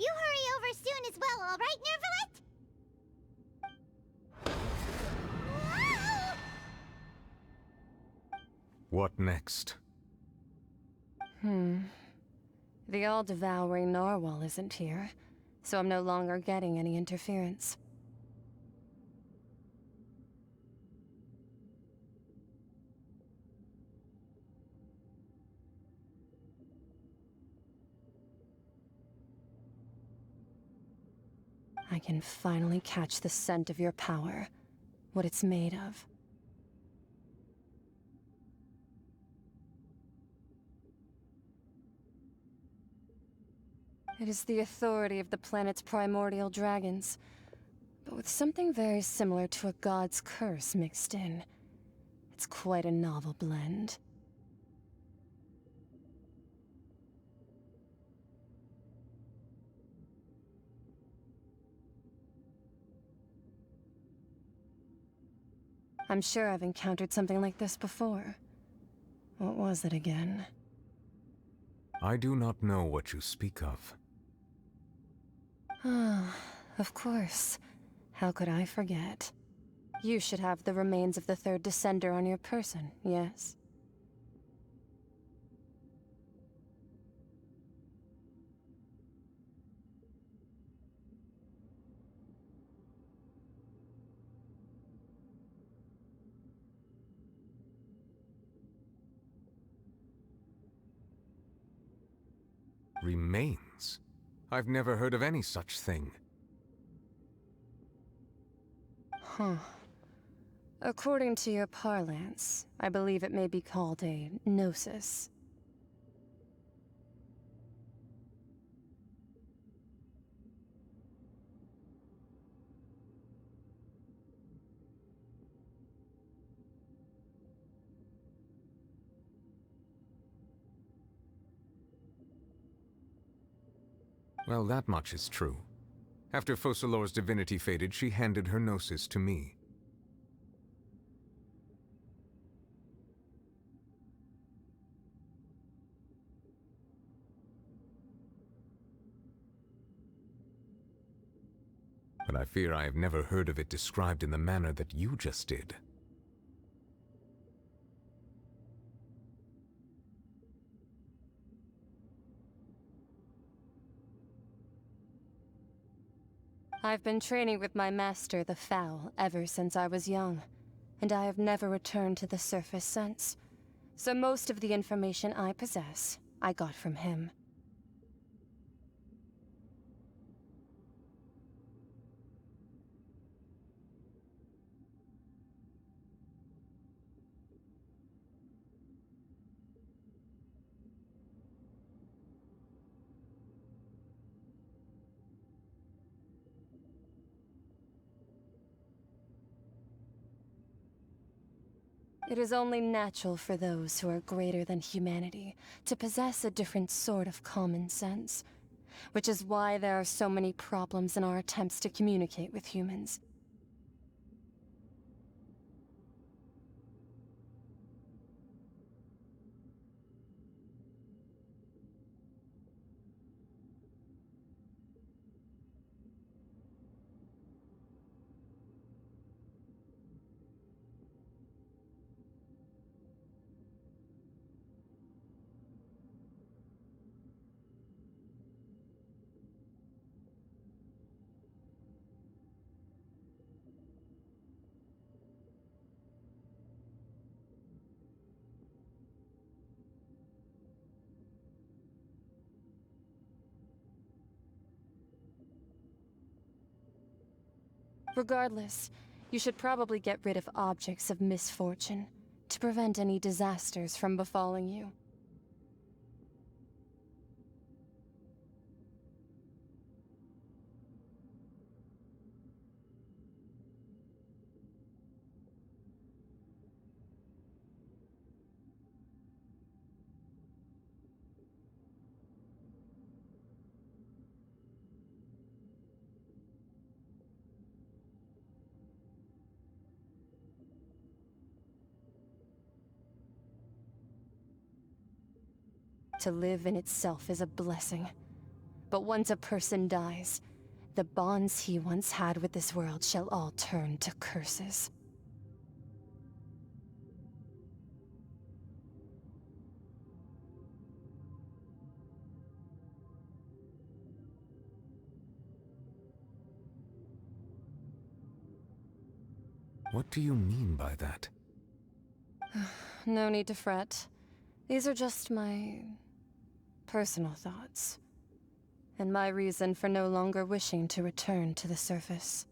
You hurry over soon as well, all right, Nervalet? Whoa! What next? The all-devouring narwhal isn't here, so I'm no longer getting any interference. I can finally catch the scent of your power, what it's made of. It is the authority of the planet's primordial dragons, but with something very similar to a god's curse mixed in. It's quite a novel blend. I'm sure I've encountered something like this before. What was it again? I do not know what you speak of. Ah, of course. How could I forget? You should have the remains of the third Descender on your person, yes? Remains? I've never heard of any such thing. Huh. According to your parlance, I believe it may be called a gnosis. Well, that much is true. After Focalor's divinity faded, she handed her gnosis to me. But I fear I have never heard of it described in the manner that you just did. I've been training with my master, the Fowl, ever since I was young, and I have never returned to the surface since. So most of the information I possess, I got from him. It is only natural for those who are greater than humanity to possess a different sort of common sense, which is why there are so many problems in our attempts to communicate with humans. Regardless, you should probably get rid of objects of misfortune to prevent any disasters from befalling you. To live in itself is a blessing, But once a person dies, the bonds he once had with this world shall all turn to curses. What do you mean by that? No need to fret. These are just my personal thoughts, and my reason for no longer wishing to return to the surface.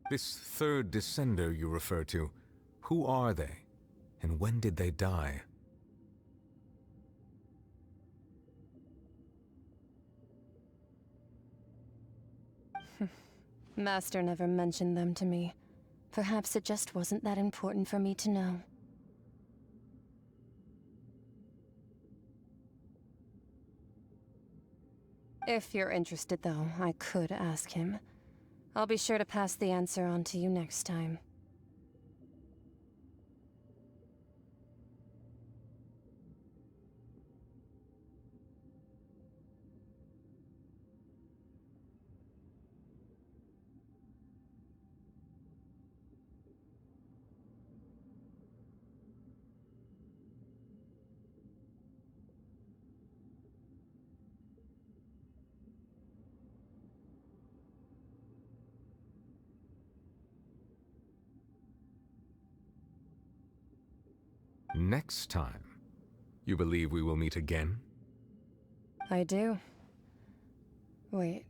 This third descender you refer to, who are they? And when did they die? Master never mentioned them to me. Perhaps it just wasn't that important for me to know. If you're interested, though, I could ask him. I'll be sure to pass the answer on to you next time. Next time? You believe we will meet again? I do. Wait.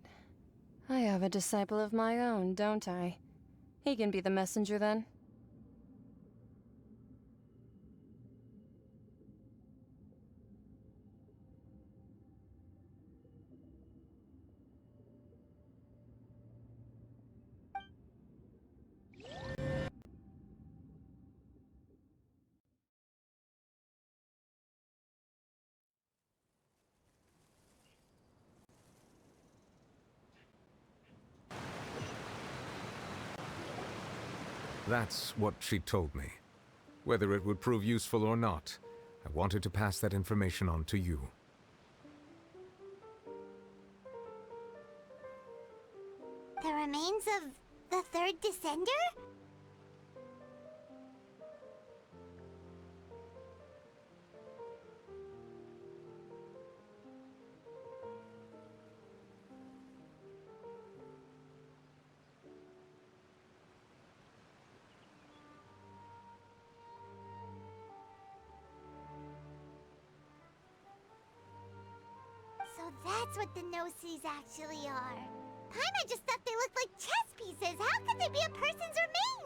I have a disciple of my own, don't I? He can be the messenger then. That's what she told me. Whether it would prove useful or not, I wanted to pass that information on to you. The remains of the third descender? So that's what the Gnosis actually are. Paimon just thought they looked like chess pieces. How could they be a person's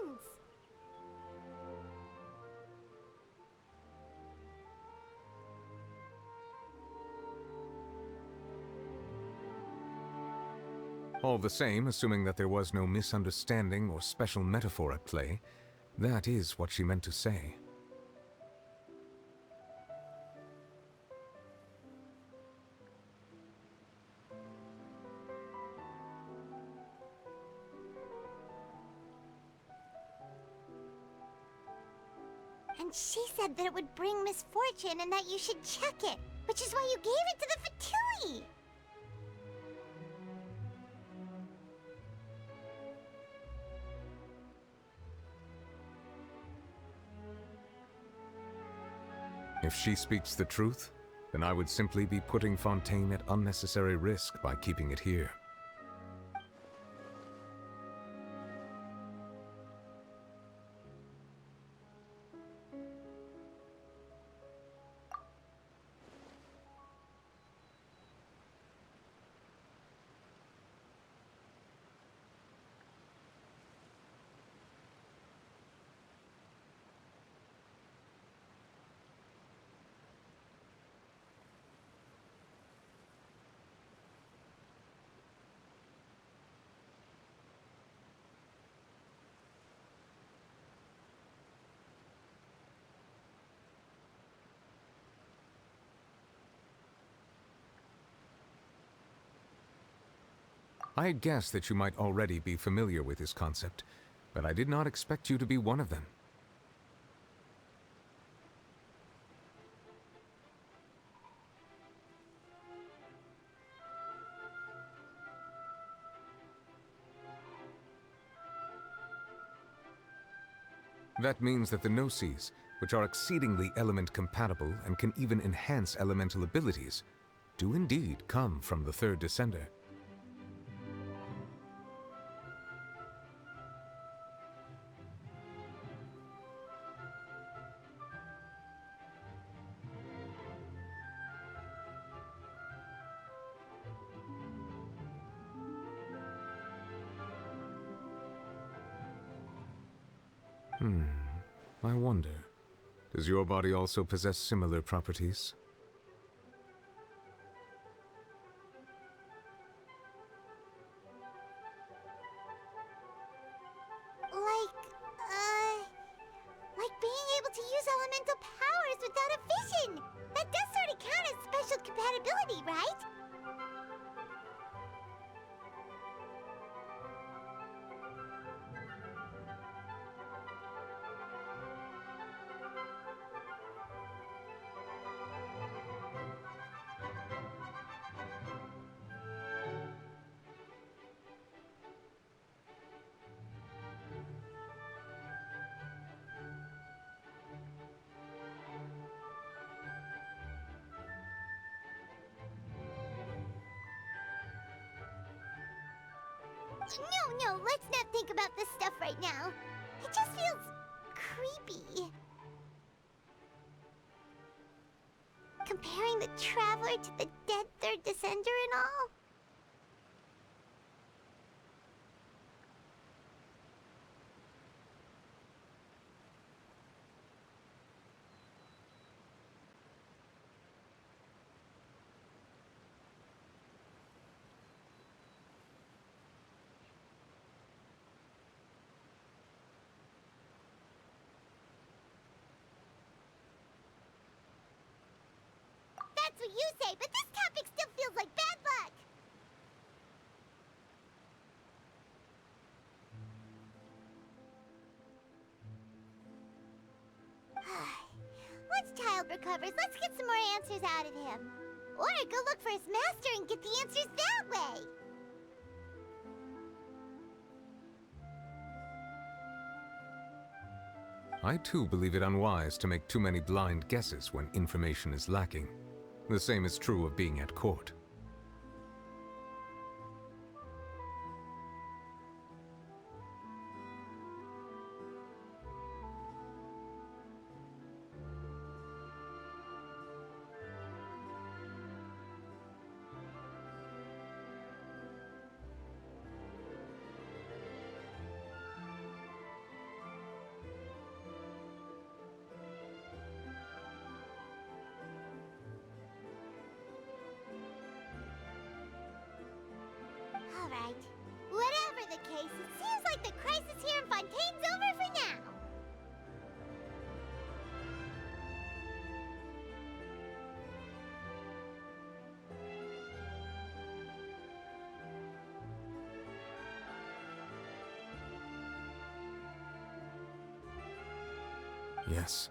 remains? All the same, assuming that there was no misunderstanding or special metaphor at play, that is what she meant to say. And she said that it would bring misfortune and that you should check it, which is why you gave it to the Fatui. If she speaks the truth, then I would simply be putting Fontaine at unnecessary risk by keeping it here. I had guessed that you might already be familiar with this concept, but I did not expect you to be one of them. That means that the Gnosis, which are exceedingly element-compatible and can even enhance elemental abilities, do indeed come from the third Descender. I wonder, does your body also possess similar properties? Like being able to use elemental powers without a vision! That does sort of count as special compatibility, right? No, let's not think about this stuff right now. It just feels creepy. Comparing the Traveler to the dead Third Descender and all. That's what you say, but this topic still feels like bad luck. Once Child recovers, let's get some more answers out of him. Or go look for his master and get the answers that way. I too believe it unwise to make too many blind guesses when information is lacking. The same is true of being at court. Alright. Whatever the case, it seems like the crisis here in Fontaine's over for now. Yes,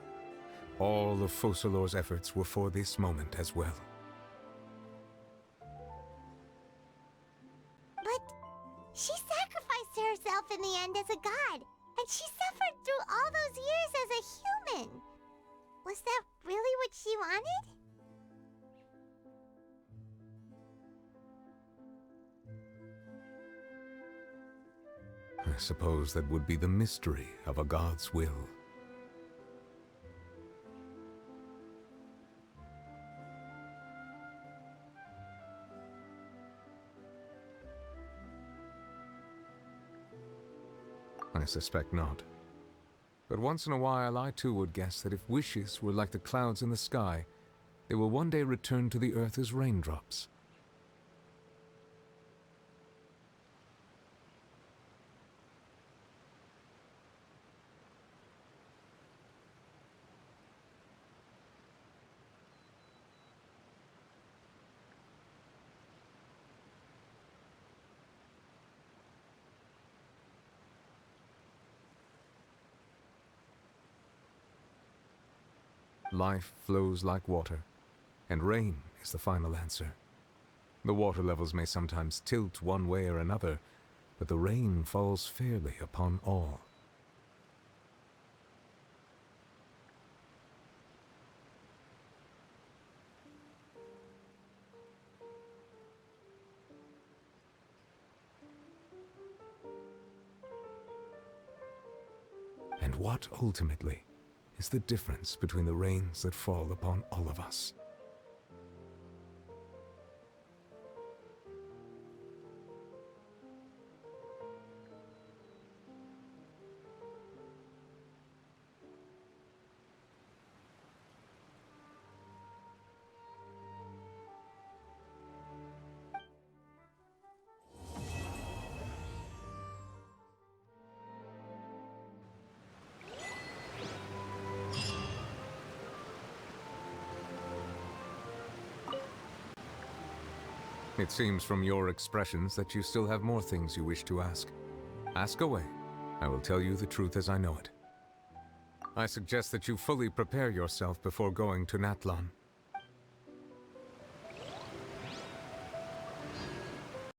all of Focalor's efforts were for this moment as well. But she sacrificed herself in the end as a god, and she suffered through all those years as a human. Was that really what she wanted? I suppose that would be the mystery of a god's will. I suspect not. But once in a while, I too would guess that if wishes were like the clouds in the sky, they will one day return to the earth as raindrops. life flows like water, and rain is the final answer. The water levels may sometimes tilt one way or another, but the rain falls fairly upon all. And what, ultimately, is the difference between the rains that fall upon all of us? It seems from your expressions that you still have more things you wish to ask. Ask away. I will tell you the truth as I know it. I suggest that you fully prepare yourself before going to Natlan.